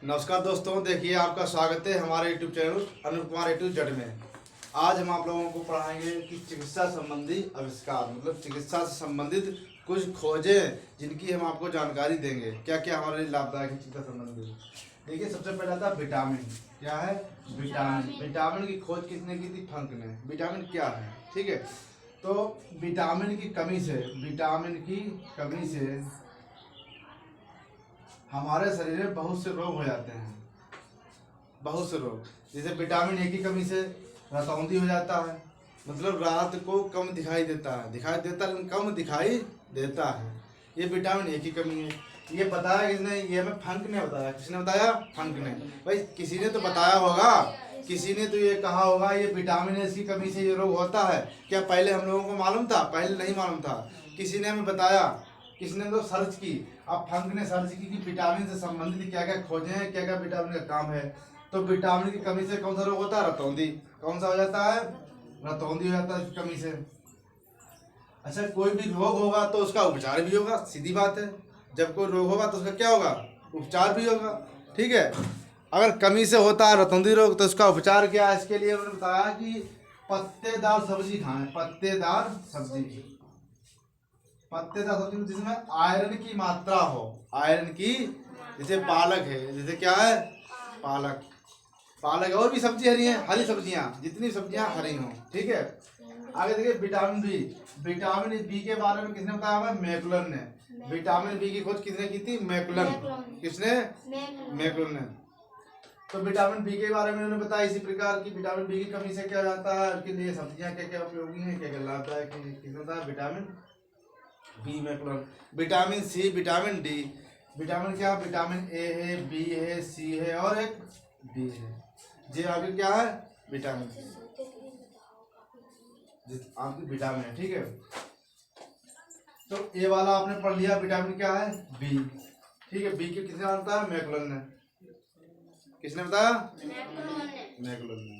नमस्कार दोस्तों, देखिए आपका स्वागत है हमारे YouTube channel Anoop Kumar A to Z में। आज हम आप लोगों को पढ़ाएंगे कि चिकित्सा संबंधी आविष्कार, मतलब चिकित्सा से संबंधित कुछ खोजें जिनकी हम आपको जानकारी देंगे, क्या क्या हमारे लिए लाभदायक है चिकित्सा संबंधी। देखिए, सबसे पहले आता है विटामिन। क्या है? विटामिन। विटामिन की खोज किसने की थी? फंक ने। विटामिन क्या है? ठीक है, तो विटामिन की कमी से हमारे शरीर में बहुत से रोग हो जाते हैं। बहुत से रोग, जैसे विटामिन ए की कमी से रतौंधी हो जाता है, मतलब रात को कम दिखाई देता है, लेकिन कम दिखाई देता है। ये विटामिन ए की कमी है। ये बताया किसने? ये हमें फंक ने बताया। किसने बताया? फंक ने। भाई किसी ने तो बताया होगा, किसी ने तो ये कहा होगा ये विटामिन ए की कमी से ये रोग होता है। क्या पहले हम लोगों को मालूम था? पहले नहीं मालूम था, किसी ने हमें बताया, किसने तो सर्च की। अब फंक ने सर्च की कि विटामिन से संबंधित क्या क्या खोजें हैं, क्या क्या विटामिन का काम है। तो विटामिन की कमी से कौन सा रोग होता है? रतौंधी। कौन सा हो जाता है? रतौंधी हो जाता है कमी से। अच्छा, कोई भी रोग होगा तो उसका उपचार भी होगा, सीधी बात है। जब कोई रोग होगा तो उसका क्या होगा? उपचार भी होगा। ठीक है, अगर कमी से होता है रतौंधी रोग तो उसका उपचार क्या है? इसके लिए उन्होंने बताया कि पत्तेदार सब्जी खाएं। पत्तेदार सब्जी जिसमें आयरन की मात्रा हो। आयरन की, जैसे पालक है, जैसे क्या है? पालक। पालक और भी सब्जी हरी है, हरी सब्जियां, जितनी सब्जियां हरी हों। ठीक है, आगे देखिए विटामिन बी। विटामिन बी के बारे में किसने बताया हुआ? मैकुलन ने। विटामिन बी की खोज किसने की थी? मैकुलन। किसने? मैकुलन ने। तो विटामिन बी के बारे में उन्होंने बताया इसी प्रकार की विटामिन बी की कमी से क्या जाता है, उसके लिए सब्जियां क्या क्या उपयोगी हैं, क्या क्या लाभदायक है। किसने बताया? Vitamin B, McCollum. Vitamin C, vitamin D. Vitamin क्या? विटामिन ए है, बी है, सी है और एक डी है। जी आगे क्या है? विटामिन, आपकी विटामिन है। ठीक है, तो ए वाला आपने पढ़ लिया। विटामिन क्या है? बी। ठीक है, बी के किसने बताया? मैकुलन ने। किसने बताया? मैकुलन ने।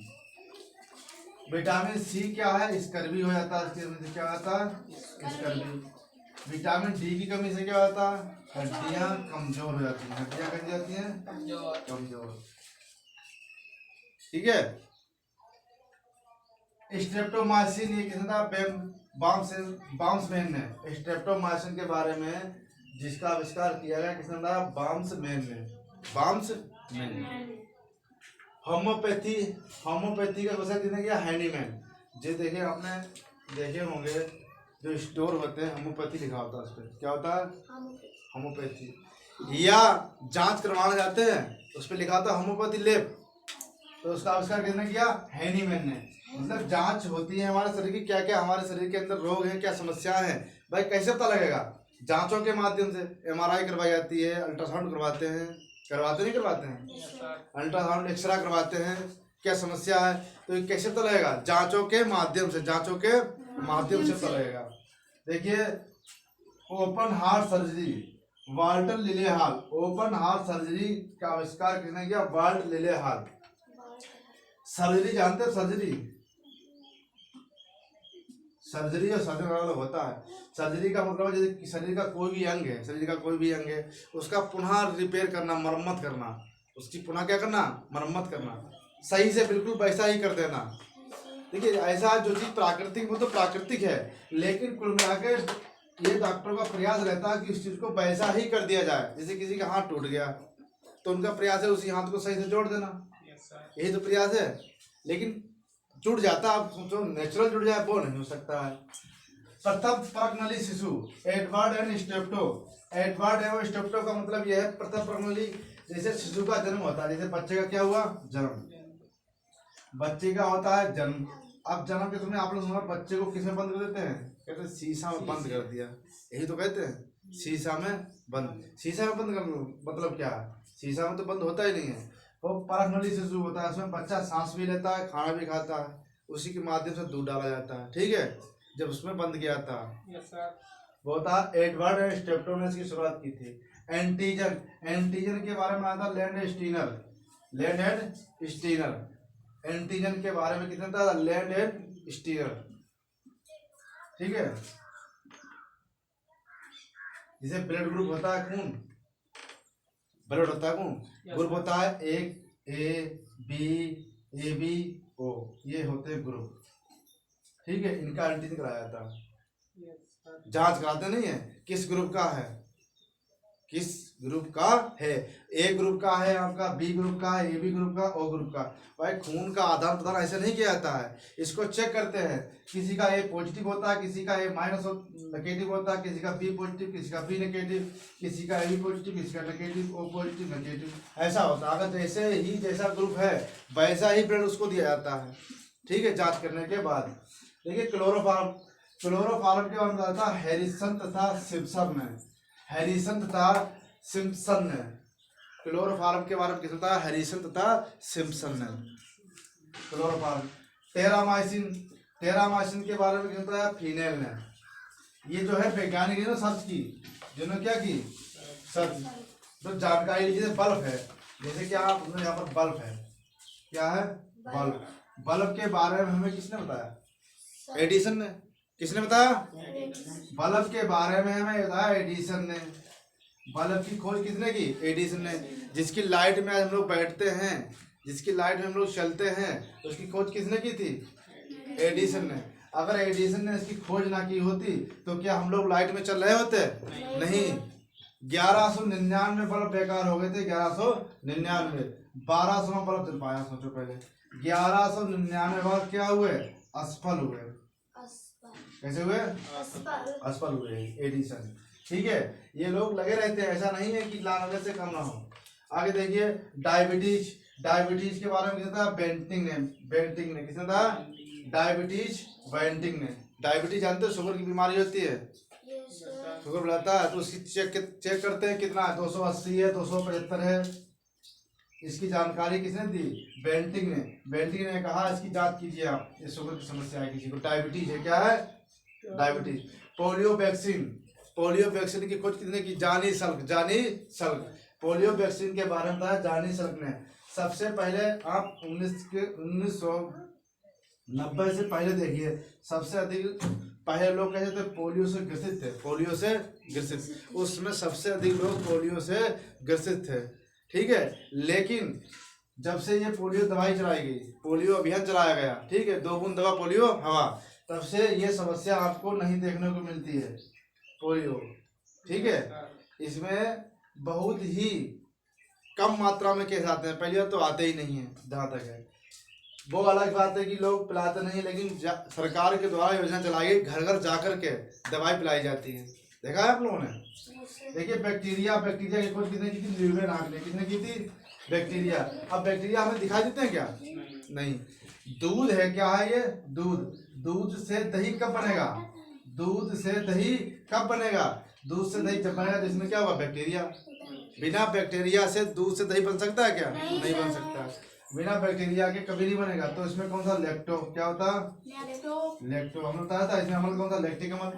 विटामिन सी क्या है? स्कर्वी हो जाता है, इसकी वजह से क्या होता है? स्कर्वी। विटामिन डी की कमी से क्या होता है? हड्डियां कमजोर हो जाती हैं। हड्डियां कैसी जाती हैं? कमजोर। ठीक है, स्ट्रेप्टोमाइसिन, ये किसने था? बाम्समैन ने। स्ट्रेप्टोमाइसिन के बारे में जिसका आविष्कार किया गया किसने था? बाम्समैन ने। बाम्समैन। होम्योपैथी। होम्योपैथी का विषय किसने किया? हैनीमैन। जो देखिए आपने देखे होंगे, जो स्टोर होते हैं होम्योपैथी लिखा होता है उस पर। क्या होता है? होम्योपैथी। या जांच करवाने जाते हैं उस पर लिखा होता है होम्योपैथी लैब। तो उसका आविष्कार किसने किया? हैनीमैन ने। मतलब जांच होती है हमारे शरीर की, क्या क्या हमारे शरीर के अंदर रोग हैं, क्या समस्याएं हैं। भाई कैसे पता लगेगा? जांचों के माध्यम से। एमआरआई करवाई जाती है, अल्ट्रासाउंड करवाते हैं, करवाते नहीं करवाते हैं? अल्ट्रासाउंड, एक्सरे करवाते हैं, क्या समस्या है। तो ये कैसे पता लगेगा? जांचों के माध्यम से। जांचों के माध्यम से पता लगेगा। देखिए, open heart surgery, Walter Lillehei. Open heart surgery का आविष्कार किसने किया? वाल्टर लिलेहाल। सर्जरी जानते हैं? सर्जरी, सर्जरी और सर्जन अलग होता है। सर्जरी का मतलब है जैसे शरीर का कोई भी अंग है, शरीर का कोई भी अंग है, उसका पुनः रिपेयर करना, मरम्मत करना। उसकी पुनः क्या करना? मरम्मत करना, सही से बिल्कुल वैसा ही कर देना। देखिए, ऐसा जो चीज प्राकृतिक वो तो प्राकृतिक है, लेकिन कुल मिलाकर ये डॉक्टरों का प्रयास रहता है कि उस चीज को वैसा ही कर दिया जाए। जैसे किसी का हाथ टूट गया तो उनका प्रयास है उसी हाथ को सही से जोड़ देना, यही तो प्रयास है। लेकिन जुड़ जाता, आप सोचो नेचुरल जुड़ जाए वो नहीं हो सकता है। प्रथम प्रज्ञानली शिशु, एडवर्ड एंड स्टेप्टो। एडवर्ड एवं स्टेप्टो का मतलब यह है प्रथम प्रज्ञानली, जैसे शिशु का जन्म होता है, जैसे बच्चे का क्या हुआ? जन्म। बच्चे का होता है जन्म। अब जन्म के समय आप लोग सुना, बच्चे को किसमें बंद कर देते हैं? कहते हैं शीशा में बंद कर दिया। यही तो कहते हैं, शीशा में बंद। शीशा में बंद कर मतलब क्या है? शीशा में तो बंद होता ही नहीं है। वो परखनली शिशु होता है, उसमें बच्चा सांस भी लेता है, खाना भी खाता है, उसी के माध्यम से दूध डाला जाता है। ठीक है, जब उसमें बंद किया था। वो था एडवर्ड एंड स्टेप्टो ने इसकी शुरुआत की थी। एंटीजन, एंटीजन के बारे में आया था land Steiner. Land and Steiner. Antigen के बारे में कितना था? Land and Steiner. ठीक है, जैसे ब्लड ग्रुप होता है खून, ब्लड होता है कौन, ग्रुप होता है एक ए बी ओ, ये होते हैं ग्रुप। ठीक है, इनका एंटीजन कराया जाता है, जांच कराते नहीं है किस ग्रुप का है, किस ग्रुप का है, ए ग्रुप का है आपका, बी ग्रुप का है, ए बी ग्रुप का, ओ ग्रुप का। भाई खून का आदान प्रदान ऐसे नहीं किया जाता है, इसको चेक करते हैं, किसी का ए पॉजिटिव होता है, किसी का ए माइनस नेगेटिव होता है, किसी का बी पॉजिटिव, किसी का बी नेगेटिव, किसी का ए बी पॉजिटिव, किसी का नेगेटिव, ओ पॉजिटिव नेगेटिव, ऐसा होता है। अगर जैसे ही जैसा ग्रुप है वैसा ही ब्लड उसको दिया जाता है। ठीक है, जांच करने के बाद। देखिए क्लोरोफॉर्म, क्लोरोफॉर्म के बारे में बताया था हैरिसन तथा सिम्पसन ने, हैरिसन तथा सिम्पसन ने, क्लोरोफॉर्म के बारे में किसने बताया, हैरिसन तथा सिम्पसन ने क्लोरोफॉर्म। टेरामाइसिन, टेरामाइसिन के बारे में किसने बताया, फिनेल ने। ये जो है वैज्ञानिक ने सर्च की, जिन्होंने क्या की, सर्च। तो जानकारी लीजिए, बल्ब है, जैसे कि आप यहाँ पर बल्ब है, क्या है, बल्ब। बल्ब के बारे में हमें किसने बताया, एडिसन ने। किसने बताया, बल्ब के बारे में हमें बताया एडिसन ने। बल्ब की खोज किसने की, एडिसन ने। जिसकी लाइट में हम लोग बैठते हैं, जिसकी लाइट में हम लोग चलते हैं, उसकी खोज किसने की थी, एडिसन ने। अगर एडिसन ने इसकी खोज ना की होती तो क्या हम लोग लाइट में चल रहे होते, नहीं। 1199 बल्ब बेकार हो गए थे, 1199, 1200 में बल्ब चल पाया, सोचो पहले। 1199 बार क्या हुए, असफल हुए। कैसे हुए, असफल हुए एडिसन। ठीक है, ये लोग लगे रहते हैं, ऐसा नहीं है कि लाने से कम ना हो। आगे देखिए डायबिटीज, डायबिटीज के बारे में किसने था, बेंटिंग ने, बेंटिंग ने। किसने था, डायबिटीज बेंटिंग ने। डायबिटीज जानते हो शुगर की बीमारी होती है, शुगर बढ़ाता है, तो उसकी चेक करते हैं कितना है, 280 है, 275 है। इसकी जानकारी किसने दी, बेंटिंग ने। बेंटिंग ने कहा इसकी जांच कीजिए आप, ये शुगर की समस्या है किसी को, डायबिटीज है, क्या है, diabetes. Polio vaccine, polio vaccine की खोज किसने की, जानी सल्क, जानी सल्क। पोलियो वैक्सीन के बारे में बताया जानी सल्क ने। सबसे पहले आप 1990 से पहले देखिए, सबसे अधिक पहले लोग कैसे थे, पोलियो से ग्रसित थे, पोलियो से ग्रसित, उसमें सबसे अधिक लोग पोलियो से ग्रसित थे। ठीक है, लेकिन जब से ये पोलियो दवाई चलाई गई, पोलियो अभियान चलाया गया, ठीक है, 2 बूंद दवा पोलियो हवा, तब से ये समस्या आपको नहीं देखने को मिलती है, पोलियो। ठीक है, इसमें बहुत ही कम मात्रा में केस आते हैं, पहले तो आते ही नहीं है जहाँ तक है। वो अलग बात है कि लोग पिलाते नहीं, लेकिन सरकार के द्वारा योजना चलाई गई, घर घर जाकर के दवाई पिलाई जाती है। देखा है आप लोगों ने। देखिए बैक्टीरिया, बैक्टीरिया की खोज किसने की थी, ल्यूवेन आग ने। किसने की थी, बैक्टीरिया। अब बैक्टीरिया हमें दिखाई देते हैं क्या, नहीं। दूध है, क्या है ये, दूध। दूध से दही कब बनेगा, दूध से दही कब बनेगा, दूध से दही जब बनेगा जिसमें क्या हुआ, बैक्टीरिया। बिना बैक्टीरिया से दूध से दही बन सकता है क्या, नहीं बन सकता। बिना बैक्टीरिया के कभी नहीं बनेगा। तो इसमें कौन सा, लैक्टो, क्या होता, लैक्टो हमने बताया था। इसमें अम्ल कौन सा, लैक्टिक अम्ल,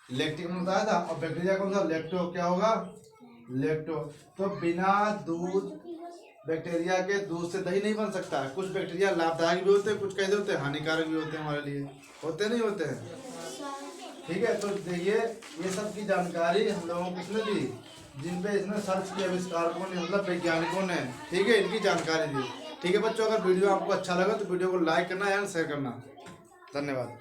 लैक्टिक अम्ल बताया था। और बैक्टीरिया कौन सा, लैक्टो, क्या होगा, लैक्टो। तो बिना दूध, बैक्टीरिया के दूध से दही नहीं बन सकता है। कुछ बैक्टीरिया लाभदायक भी होते हैं, कुछ कैसे होते हैं, हानिकारक भी होते हैं हमारे लिए, होते नहीं होते हैं। ठीक है, तो देखिए ये सब की जानकारी हम लोगों को किसने दी, जिन पे इसने सर्च किया आविष्कारकों ने, मतलब वैज्ञानिकों ने। ठीक है, इनकी जानकारी दी। ठीक है बच्चों, अगर वीडियो आपको अच्छा लगा तो वीडियो को लाइक करना एंड शेयर करना। धन्यवाद।